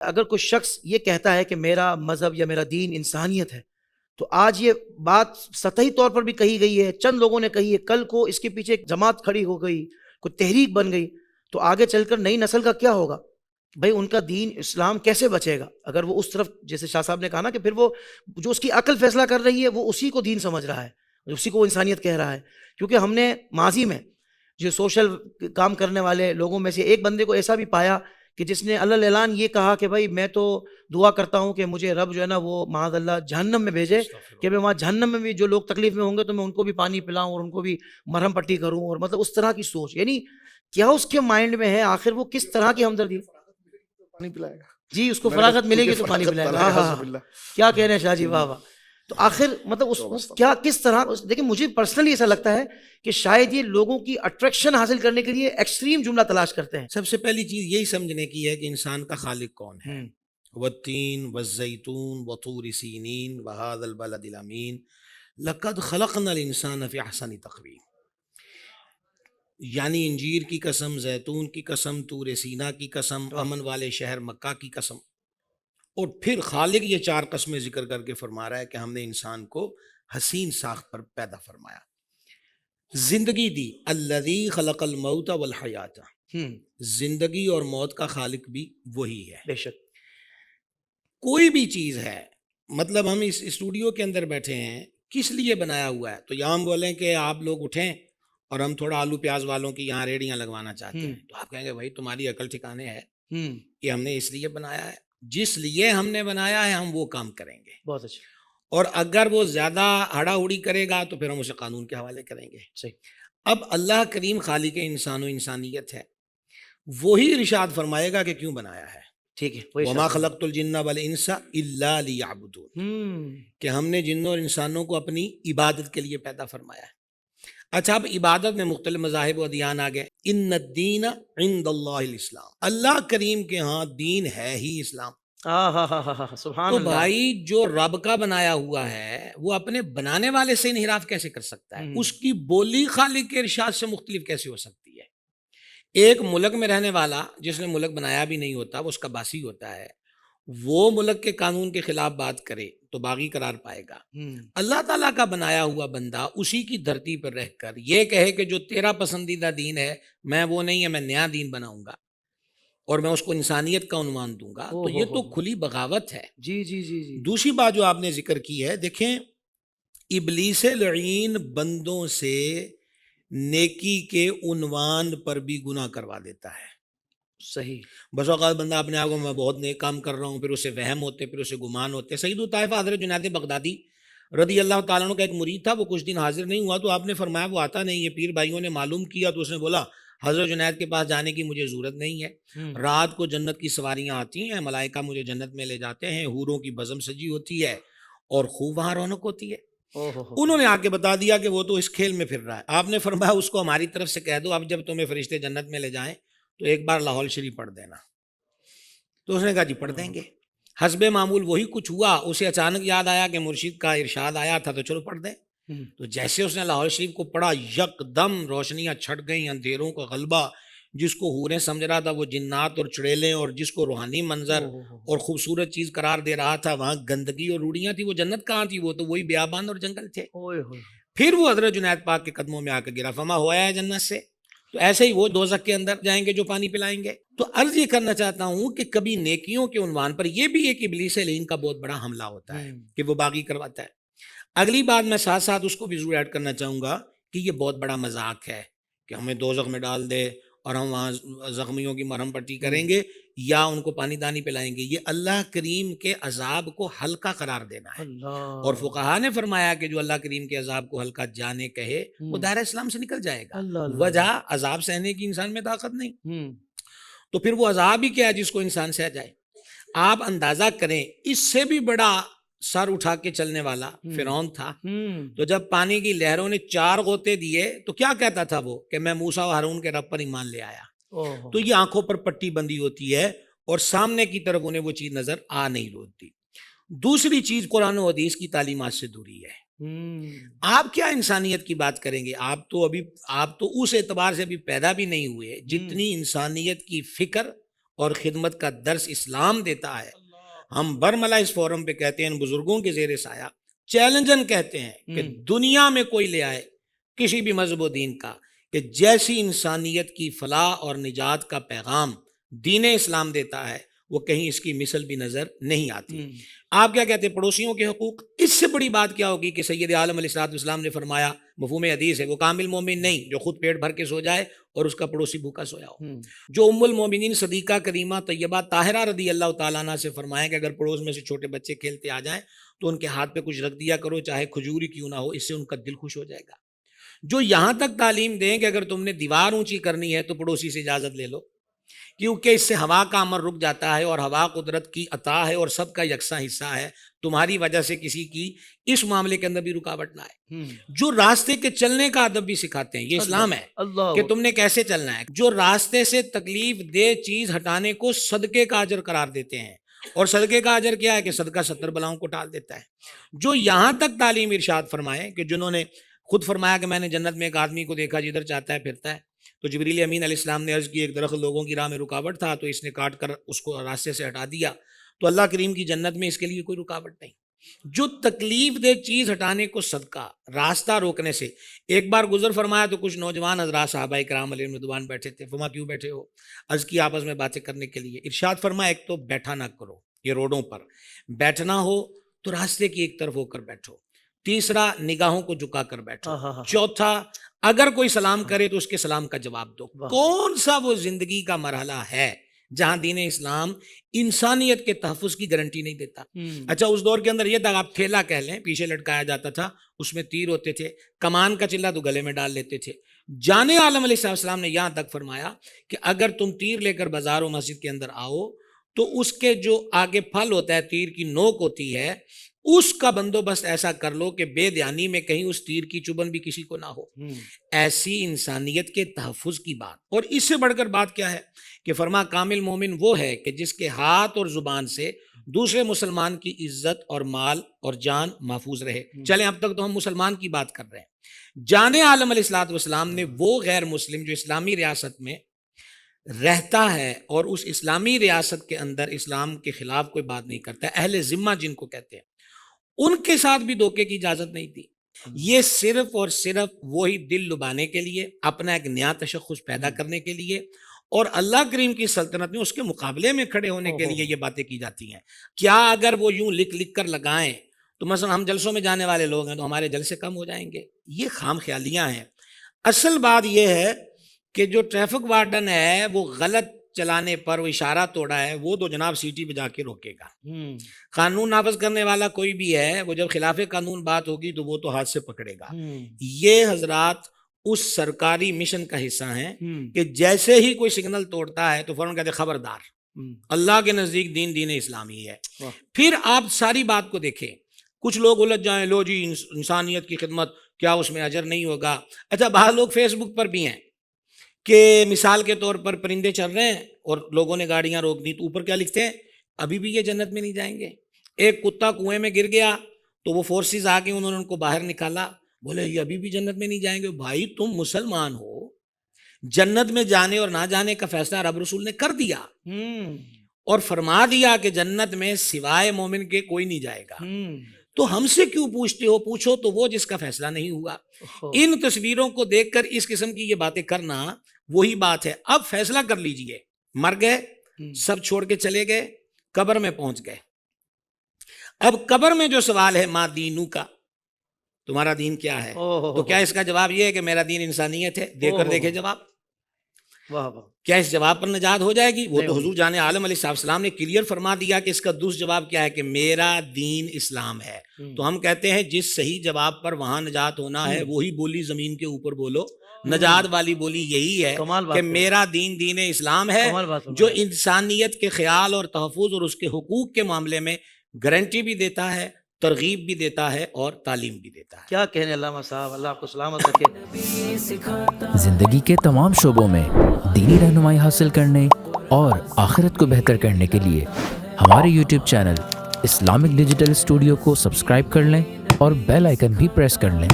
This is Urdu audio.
اگر کوئی شخص یہ کہتا ہے کہ میرا مذہب یا میرا دین انسانیت ہے، تو آج یہ بات سطحی طور پر بھی کہی گئی ہے، چند لوگوں نے کہی ہے، کل کو اس کے پیچھے ایک جماعت کھڑی ہو گئی، کوئی تحریک بن گئی، تو آگے چل کر نئی نسل کا کیا ہوگا؟ بھائی ان کا دین اسلام کیسے بچے گا اگر وہ اس طرف، جیسے شاہ صاحب نے کہا نا کہ پھر وہ جو اس کی عقل فیصلہ کر رہی ہے وہ اسی کو دین سمجھ رہا ہے، اسی کو وہ انسانیت کہہ رہا ہے. کیونکہ ہم نے ماضی میں جو سوشل کام کرنے والے لوگوں میں سے ایک بندے کو ایسا بھی پایا کہ جس نے اللہ اعلان یہ کہا کہ بھائی میں تو دعا کرتا ہوں کہ مجھے رب جو ہے نا وہ معاذ اللہ جہنم میں بھیجے، کہ میں وہاں جہنم میں بھی جو لوگ تکلیف میں ہوں گے تو میں ان کو بھی پانی پلاؤں اور ان کو بھی مرہم پٹی کروں، اور مطلب اس طرح کی سوچ. یعنی کیا اس کے مائنڈ میں ہے آخر وہ کس طرح کی ہمدردی؟ پانی پلائے گا جی اس کو فراغت ملے گی تو پانی پلائے گا. ہاں ہاں ہاں، کیا کہہ رہے ہیں شاہ جی، واہ واہ. تو آخر مطلب اس کیا کس طرح، دیکھیں مجھے پرسنلی ایسا لگتا ہے کہ شاید یہ لوگوں کی اٹریکشن حاصل کرنے کے لیے ایکسٹریم جملہ تلاش کرتے ہیں. سب سے پہلی چیز یہی سمجھنے کی ہے کہ انسان کا خالق کون ہے. والتین والزیتون وطور سینین وہذا البلد الامین لقد خلقنا الانسان فی احسن تقویم. یعنی انجیر کی قسم، زیتون کی قسم، طور سینا کی قسم، امن والے شہر مکہ کی قسم. اور پھر خالق یہ 4 قسمیں ذکر کر کے فرما رہا ہے کہ ہم نے انسان کو حسین ساخت پر پیدا فرمایا، زندگی دی. الذی خلق الموت والحیات، زندگی اور موت کا خالق بھی وہی ہے. بے شک کوئی بھی چیز ہے، مطلب ہم اس اسٹوڈیو کے اندر بیٹھے ہیں، کس لیے بنایا ہوا ہے؟ تو یہاں ہم بولیں کہ آپ لوگ اٹھیں اور ہم تھوڑا آلو پیاز والوں کی یہاں ریڑیاں لگوانا چاہتے ہیں، تو آپ کہیں گے بھائی تمہاری عقل ٹھکانے ہے، یہ ہم نے اس لیے بنایا ہے، جس لیے ہم نے بنایا ہے ہم وہ کام کریں گے. بہت اچھا. اور اگر وہ زیادہ ہڑا ہڑی کرے گا تو پھر ہم اسے قانون کے حوالے کریں گے. صحیح. اب اللہ کریم خالق انسان و انسانیت ہے، وہی ارشاد فرمائے گا کہ کیوں بنایا ہے. ٹھیک ہے. وما خلقت الجن والانس الا لیعبدون، کہ ہم نے جنوں اور انسانوں کو اپنی عبادت کے لیے پیدا فرمایا ہے. اچھا اب عبادت میں مختلف مذاہب و ادیان آ گئے. ان الدین عند اللہ الاسلام، اللہ کریم کے ہاں دین ہے ہی اسلام. سبحان تو اللہ. بھائی جو رب کا بنایا ہوا ہے وہ اپنے بنانے والے سے انحراف کیسے کر سکتا ہے؟ اس کی بولی خالق کے ارشاد سے مختلف کیسے ہو سکتی ہے؟ ایک ملک میں رہنے والا جس نے ملک بنایا بھی نہیں ہوتا، وہ اس کا باسی ہوتا ہے، وہ ملک کے قانون کے خلاف بات کرے تو باغی قرار پائے گا. اللہ تعالیٰ کا بنایا ہوا بندہ اسی کی دھرتی پر رہ کر یہ کہے کہ جو تیرا پسندیدہ دین ہے میں وہ نہیں ہے، میں نیا دین بناؤں گا اور میں اس کو انسانیت کا عنوان دوں گا، تو یہ تو کھلی بغاوت ہے. جی جی جی جی. دوسری بات جو آپ نے ذکر کی ہے، دیکھیں ابلیس لعین بندوں سے نیکی کے عنوان پر بھی گناہ کروا دیتا ہے. صحیح. بس اوقات بندہ اپنے آپ کو میں بہت نیک کام کر رہا ہوں، پھر اسے وہم ہوتے، پھر اسے گمان ہوتے. سید الطائفہ حضرت جنید بغدادی رضی اللہ تعالیٰ عنہ کا ایک مرید تھا، وہ کچھ دن حاضر نہیں ہوا تو آپ نے فرمایا وہ آتا نہیں ہے. پیر بھائیوں نے معلوم کیا تو اس نے بولا حضرت جنید کے پاس جانے کی مجھے ضرورت نہیں ہے، رات کو جنت کی سواریاں آتی ہیں، ملائکہ مجھے جنت میں لے جاتے ہیں، حوروں کی بزم سجی ہوتی ہے اور خوب وہاں رونق ہوتی ہے. انہوں نے آ کے بتا دیا کہ وہ تو اس کھیل میں پھر رہا ہے. آپ نے فرمایا اس کو ہماری طرف سے کہہ دو اب جب تمہیں فرشتے جنت میں لے جائیں تو ایک بار لاہور شریف پڑھ دینا. تو اس نے کہا جی پڑھ دیں گے. حسب معمول وہی کچھ ہوا، اسے اچانک یاد آیا کہ مرشد کا ارشاد آیا تھا تو چلو پڑھ دیں. تو جیسے اس نے لاہور شریف کو پڑھا یک دم روشنیاں چھٹ گئیں، اندھیروں کا غلبہ. جس کو حوریں سمجھ رہا تھا وہ جنات اور چڑیلیں، اور جس کو روحانی منظر اور خوبصورت چیز قرار دے رہا تھا وہاں گندگی اور روڑیاں تھی، وہ جنت کہاں تھی؟ وہ تو وہی بیابان اور جنگل تھے. پھر وہ حضرت جنید پاک کے قدموں میں آ کے گرا، فما ہوا ہے جنت سے. تو ایسے ہی وہ دوزخ کے اندر جائیں گے جو پانی پلائیں گے. تو عرض یہ کرنا چاہتا ہوں کہ کبھی نیکیوں کے عنوان پر یہ بھی ایک ابلیس لعین کا بہت بڑا حملہ ہوتا ہے کہ وہ باغی کرواتا ہے. اگلی بات میں ساتھ ساتھ اس کو بھی ضرور ایڈ کرنا چاہوں گا کہ یہ بہت بڑا مذاق ہے کہ ہمیں دوزخ میں ڈال دے اور ہم وہاں زخمیوں کی مرہم پٹی کریں گے یا ان کو پانی دانی پلائیں گے. یہ اللہ کریم کے عذاب کو ہلکا قرار دینا ہے. اور فقہا نے فرمایا کہ جو اللہ کریم کے عذاب کو ہلکا جانے کہے وہ دائرہ اسلام سے نکل جائے گا. وجہ عذاب سہنے کی انسان میں طاقت نہیں، تو پھر وہ عذاب ہی کیا ہے جس کو انسان سہ جائے. آپ اندازہ کریں اس سے بھی بڑا سر اٹھا کے چلنے والا فرعون تھا. تو جب پانی کی لہروں نے 4 غوطے دیے تو کیا کہتا تھا وہ کہ میں موسیٰ و ہارون کے رب پر ایمان لے آیا. تو یہ آنکھوں پر پٹی بندی ہوتی ہے اور سامنے کی طرف انہیں وہ چیز نظر آ نہیں ہوتی. دوسری چیز قرآن و حدیث کی تعلیمات سے دوری ہے. آپ کیا انسانیت کی بات کریں گے؟ آپ تو اس اعتبار سے ابھی پیدا بھی نہیں ہوئے جتنی انسانیت کی فکر اور خدمت کا درس اسلام دیتا ہے. ہم برملا اس فورم پہ کہتے ہیں ان بزرگوں کے زیر سایہ چیلنجن کہتے ہیں کہ دنیا میں کوئی لے آئے کسی بھی مذہب و دین کا کہ جیسی انسانیت کی فلاح اور نجات کا پیغام دین اسلام دیتا ہے وہ کہیں اس کی مثل بھی نظر نہیں آتی. آپ کیا کہتے ہیں پڑوسیوں کے حقوق؟ اس سے بڑی بات کیا ہوگی کہ سید عالم علیہ الصلوۃ والسلام نے فرمایا، مفہوم حدیث ہے، وہ کامل مومن نہیں جو خود پیٹ بھر کے سو جائے اور اس کا پڑوسی بھوکا سویا ہو. جو ام المومنین صدیقہ کریمہ طیبہ طاہرہ رضی اللہ تعالیٰ عنہ سے فرمایا کہ اگر پڑوس میں سے چھوٹے بچے کھیلتے آ جائیں تو ان کے ہاتھ پہ کچھ رکھ دیا کرو، چاہے کھجور ہی کیوں نہ ہو، اس سے ان کا دل خوش ہو جائے گا. جو یہاں تک تعلیم دیں کہ اگر تم نے دیوار اونچی کرنی ہے تو پڑوسی سے اجازت لے لو، کیونکہ اس سے ہوا کا امر رک جاتا ہے اور ہوا قدرت کی عطا ہے اور سب کا یکساں حصہ ہے، تمہاری وجہ سے کسی کی اس معاملے کے اندر بھی رکاوٹ نہ آئے. جو راستے کے چلنے کا ادب بھی سکھاتے ہیں، یہ اسلام ہے کہ تم نے کیسے چلنا ہے. جو راستے سے تکلیف دہ چیز ہٹانے کو صدقے کا اجر قرار دیتے ہیں، اور صدقے کا اجر کیا ہے کہ صدقہ 70 بلاؤں کو ٹال دیتا ہے. جو یہاں تک تعلیم ارشاد فرمائے کہ جنہوں نے خود فرمایا کہ میں نے جنت میں ایک آدمی کو دیکھا جدھر چاہتا ہے پھرتا ہے، تو جبریل امین علیہ السلام نے عرض کی ایک درخت لوگوں کی راہ میں رکاوٹ تھا تو اس نے کاٹ کر اس کو راستے سے ہٹا دیا، تو اللہ کریم کی جنت میں اس کے لیے کوئی رکاوٹ نہیں. جو تکلیف دہ چیز ہٹانے کو صدقہ، راستہ روکنے سے. ایک بار گزر فرمایا تو کچھ نوجوان حضرات صحابہ کرام علیہ رضوان بیٹھے تھے. فرمایا کیوں بیٹھے ہو؟ عرض کی آپس میں باتیں کرنے کے لیے. ارشاد فرمایا ایک تو بیٹھا نہ کرو، یہ روڈوں پر بیٹھنا ہو تو راستے کی ایک طرف ہو کر بیٹھو. تیسرا نگاہوں کو جھکا کر بیٹھو. چوتھا اگر کوئی سلام کرے تو اس کے سلام کا جواب دو. کون سا وہ زندگی کا مرحلہ ہے جہاں دین اسلام انسانیت کے تحفظ کی گارنٹی نہیں دیتا؟ اچھا اس دور کے اندر یہ تھا، آپ تھیلا کہہ لیں، پیچھے لٹکایا جاتا تھا، اس میں تیر ہوتے تھے، کمان کا چلہ تو گلے میں ڈال لیتے تھے. جان عالم علیہ السلام نے یہاں تک فرمایا کہ اگر تم تیر لے کر بازار و مسجد کے اندر آؤ تو اس کے جو آگے پھل ہوتا ہے، تیر کی نوک ہوتی ہے، اس کا بندوبست ایسا کر لو کہ بے دھیانی میں کہیں اس تیر کی چبھن بھی کسی کو نہ ہو. ایسی انسانیت کے تحفظ کی بات. اور اس سے بڑھ کر بات کیا ہے کہ فرما کامل مومن وہ ہے کہ جس کے ہاتھ اور زبان سے دوسرے مسلمان کی عزت اور مال اور جان محفوظ رہے. چلیں اب تک تو ہم مسلمان کی بات کر رہے ہیں. جان عالم علیہ الصلوۃ والسلام نے وہ غیر مسلم جو اسلامی ریاست میں رہتا ہے اور اس اسلامی ریاست کے اندر اسلام کے خلاف کوئی بات نہیں کرتا، اہل ذمہ جن کو کہتے ہیں، ان کے ساتھ بھی دھوکے کی اجازت نہیں دی. یہ صرف اور صرف وہی دل لبانے کے لیے، اپنا ایک نیا تشخص پیدا کرنے کے لیے اور اللہ کریم کی سلطنت میں اس کے مقابلے میں کھڑے ہونے کے لیے یہ باتیں کی جاتی ہیں. کیا اگر وہ یوں لکھ لکھ کر لگائیں تو مثلا ہم جلسوں میں جانے والے لوگ ہیں تو ہمارے جلسے کم ہو جائیں گے؟ یہ خام خیالیاں ہیں. اصل بات یہ ہے کہ جو ٹریفک وارڈن ہے وہ غلط چلانے پر وہ اشارہ توڑا ہے، وہ تو جناب سیٹی پہ جا کے روکے گا. قانون نافذ کرنے والا کوئی بھی ہے، وہ جب خلاف قانون بات ہوگی تو وہ تو ہاتھ سے پکڑے گا. یہ حضرات اس سرکاری مشن کا حصہ ہیں کہ جیسے ہی کوئی سگنل توڑتا ہے تو فوراً کہتے خبردار، اللہ کے نزدیک دین اسلامی ہے. پھر آپ ساری بات کو دیکھیں، کچھ لوگ الجھ جائیں، لو جی انسانیت کی خدمت، کیا اس میں اجر نہیں ہوگا؟ اچھا بعض لوگ فیس بک پر بھی ہیں کہ مثال کے طور پر پرندے چل رہے ہیں اور لوگوں نے گاڑیاں روک دی تو اوپر کیا لکھتے ہیں؟ ابھی بھی یہ جنت میں نہیں جائیں گے. ایک کتا کنویں میں گر گیا تو وہ فورسز آ کے انہوں نے ان کو باہر نکالا، بولے یہ ابھی بھی جنت میں نہیں جائیں گے. بھائی تم مسلمان ہو، جنت میں جانے اور نہ جانے کا فیصلہ رب رسول نے کر دیا اور فرما دیا کہ جنت میں سوائے مومن کے کوئی نہیں جائے گا. تو ہم سے کیوں پوچھتے ہو؟ پوچھو تو وہ جس کا فیصلہ نہیں ہوا. ان تصویروں کو دیکھ کر اس قسم کی یہ باتیں کرنا وہی بات ہے. اب فیصلہ کر لیجئے، مر گئے، سب چھوڑ کے چلے گئے، قبر میں پہنچ گئے. اب قبر میں جو سوال ہے ما دینو کا، تمہارا دین کیا ہے؟ تو کیا اس کا جواب یہ ہے کہ میرا دین انسانیت ہے؟ دے کر دیکھے جواب. کیا اس جواب پر نجات ہو جائے گی؟ وہ تو حضور جان عالم علیہ السلام نے کلیئر فرما دیا کہ اس کا دوسرا جواب کیا ہے کہ میرا دین اسلام ہے. تو ہم کہتے ہیں جس صحیح جواب پر وہاں نجات ہونا ہے وہی بولی زمین کے اوپر بولو. نجات والی بولی یہی ہے کہ میرا دین اسلام ہے، جو انسانیت کے خیال اور تحفظ اور اس کے حقوق کے معاملے میں گارنٹی بھی دیتا ہے، ترغیب بھی دیتا ہے اور تعلیم بھی دیتا ہے. کیا کہنے علامہ صاحب، اللہ آپ کو سلامت رکھے. زندگی کے تمام شعبوں میں دینی رہنمائی حاصل کرنے اور آخرت کو بہتر کرنے کے لیے ہمارے YouTube channel Islamic digital studio کو سبسکرائب کر لیں اور بیل آئیکن بھی پریس کر لیں.